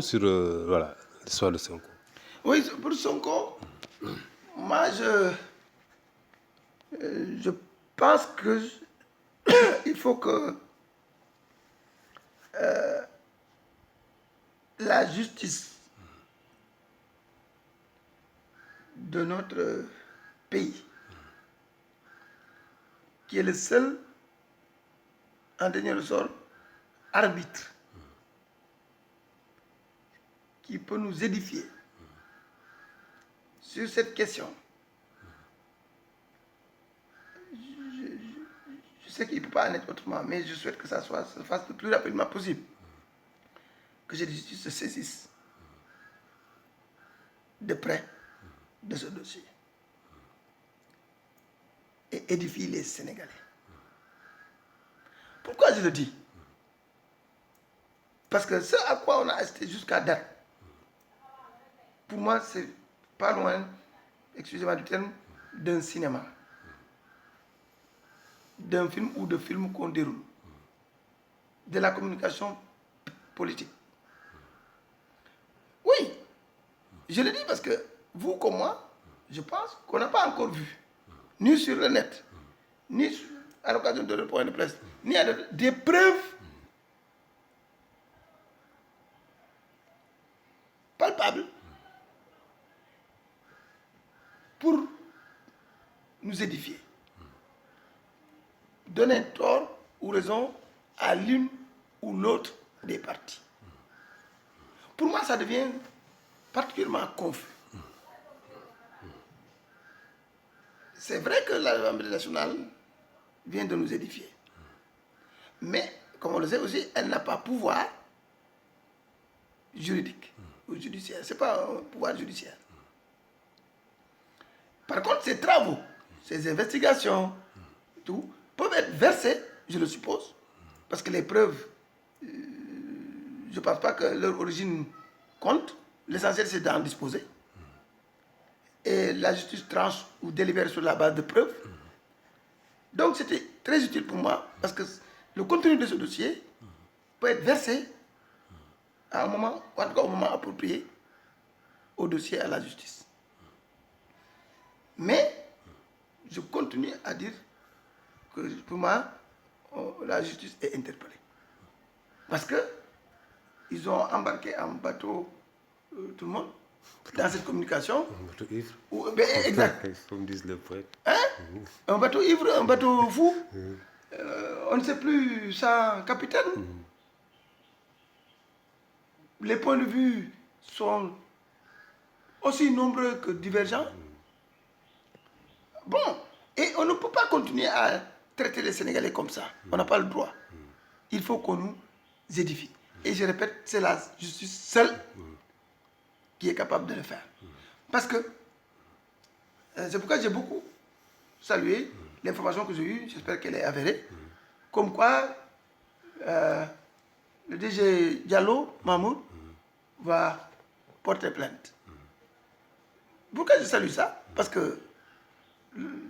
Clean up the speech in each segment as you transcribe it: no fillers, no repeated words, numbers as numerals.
mot sur voilà, l'histoire de Sonko. Oui, pour Sonko, moi je pense que il faut que la justice de notre pays, qui est le seul, en dernier ressort, arbitre, qui peut nous édifier sur cette question. Je sais qu'il ne peut pas en être autrement, mais je souhaite que ça se fasse le plus rapidement possible. Que la justice se saisisse de près de ce dossier et édifie les Sénégalais. Pourquoi je le dis? Parce que ce à quoi on a assisté jusqu'à date, pour moi, c'est pas loin, excusez-moi du terme, d'un cinéma, d'un film ou de films qu'on déroule, de la communication politique. Oui, je le dis parce que vous comme moi, je pense qu'on n'a pas encore vu, ni sur le net, ni à l'occasion de points de presse, ni à des preuves palpables pour nous édifier, donner tort ou raison à l'une ou l'autre des parties. Pour moi, ça devient particulièrement confus. C'est vrai que l'Assemblée nationale vient de nous édifier. Mais, comme on le sait aussi, elle n'a pas pouvoir juridique ou judiciaire. Ce n'est pas un pouvoir judiciaire. Par contre, ces travaux, ces investigations, tout, peuvent être versés, je le suppose, parce que les preuves, je ne pense pas que leur origine compte. L'essentiel, c'est d'en disposer. Et la justice tranche ou délibère sur la base de preuves. Donc, c'était très utile pour moi, parce que le contenu de ce dossier peut être versé à un moment, ou en tout cas au moment approprié, au dossier à la justice. Mais, je continue à dire que pour moi, la justice est interpellée. Parce que ils ont embarqué en bateau tout le monde dans cette communication. Un bateau ivre. Exact. Comme disent les poètes. Hein? Un bateau ivre, un bateau fou. On ne sait plus sans capitaine. Les points de vue sont aussi nombreux que divergents. Bon, et on ne peut pas continuer à traiter les Sénégalais comme ça. On n'a pas le droit. Il faut qu'on nous édifie. Et je répète, c'est la justice seule qui est capable de le faire. Parce que c'est pourquoi j'ai beaucoup salué l'information que j'ai eue, j'espère qu'elle est avérée, comme quoi le DG Diallo, Mahmoud, va porter plainte. Pourquoi je salue ça? Parce que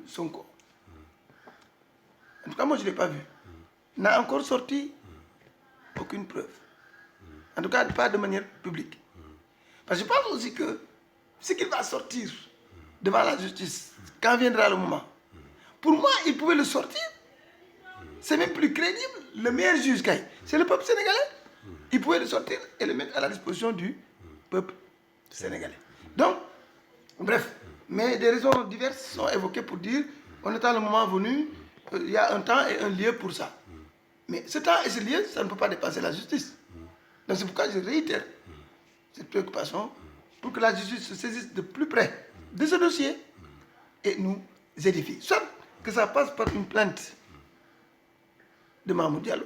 Sonko, en tout cas moi je ne l'ai pas vu, n'a encore sorti aucune preuve. En tout cas pas de manière publique. Parce que je pense aussi que ce qu'il va sortir devant la justice, quand viendra le moment, pour moi il pouvait le sortir. C'est même plus crédible. Le meilleur juge, c'est le peuple sénégalais. Il pouvait le sortir et le mettre à la disposition du peuple sénégalais. Donc, bref, mais des raisons diverses sont évoquées pour dire, on attend le moment venu, il y a un temps et un lieu pour ça. Mais ce temps et ce lieu, ça ne peut pas dépasser la justice. Donc c'est pourquoi je réitère cette préoccupation pour que la justice se saisisse de plus près de ce dossier et nous édifie. Soit que ça passe par une plainte de Mahmoud Diallo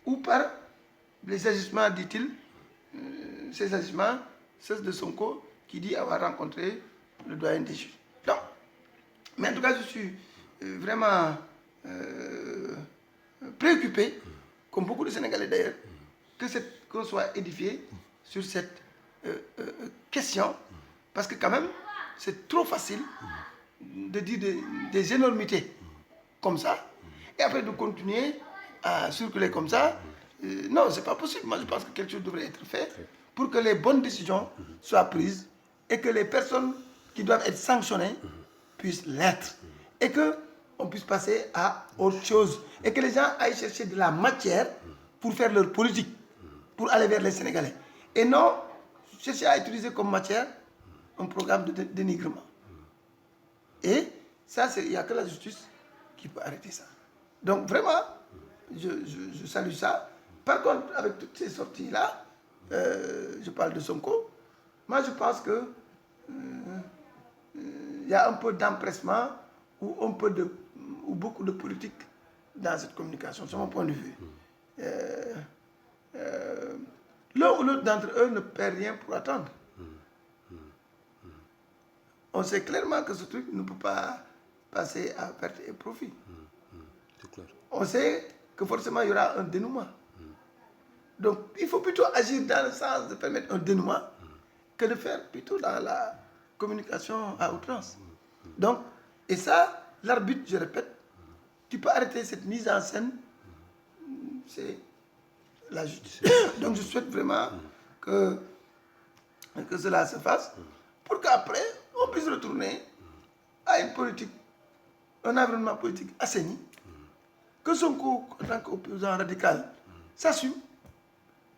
ou par les agissements, dit-il, ces agissements, ceux de Sonko qui dit avoir rencontré le doyen des juges. Donc, mais en tout cas, je suis vraiment préoccupé, comme beaucoup de Sénégalais d'ailleurs, qu'on soit édifié sur cette question, parce que quand même, c'est trop facile de dire des énormités comme ça, et après de continuer à circuler comme ça. Non, c'est pas possible. Moi, je pense que quelque chose devrait être fait pour que les bonnes décisions soient prises et que les personnes qui doivent être sanctionnées puissent l'être. Et qu'on puisse passer à autre chose. Et que les gens aillent chercher de la matière pour faire leur politique, pour aller vers les Sénégalais. Et non chercher à utiliser comme matière un programme de dénigrement. Et ça, il n'y a que la justice qui peut arrêter ça. Donc vraiment, je salue ça. Par contre, avec toutes ces sorties-là, je parle de Sonko, moi je pense que y a un peu d'empressement ou beaucoup de politique dans cette communication, c'est mon point de vue. L'un ou l'autre d'entre eux ne perd rien pour attendre. On sait clairement que ce truc ne peut pas passer à perte et profit. C'est clair. On sait que forcément il y aura un dénouement. Donc il faut plutôt agir dans le sens de permettre un dénouement que de faire plutôt dans la communication à outrance. Donc, et ça, l'arbitre, je répète, tu peux arrêter cette mise en scène, c'est la justice. Donc je souhaite vraiment que cela se fasse pour qu'après, on puisse retourner à une politique, un environnement politique assaini, que Sonko, en tant qu'opposant radical, s'assume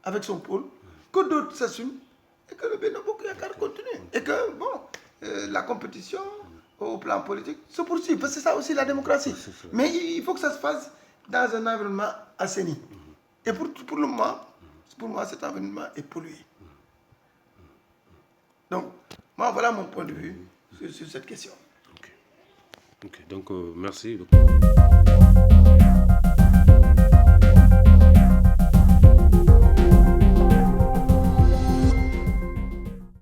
avec son pôle, que d'autres s'assument et que le Benno Bokk Yakaar continue. Et que, bon, la compétition au plan politique se poursuit, parce que c'est ça aussi la démocratie. Mais il faut que ça se fasse dans un environnement assaini. Et pour le moment, pour moi, cet environnement est pollué. Donc, moi, voilà mon point de vue sur cette question. Ok. Donc, merci.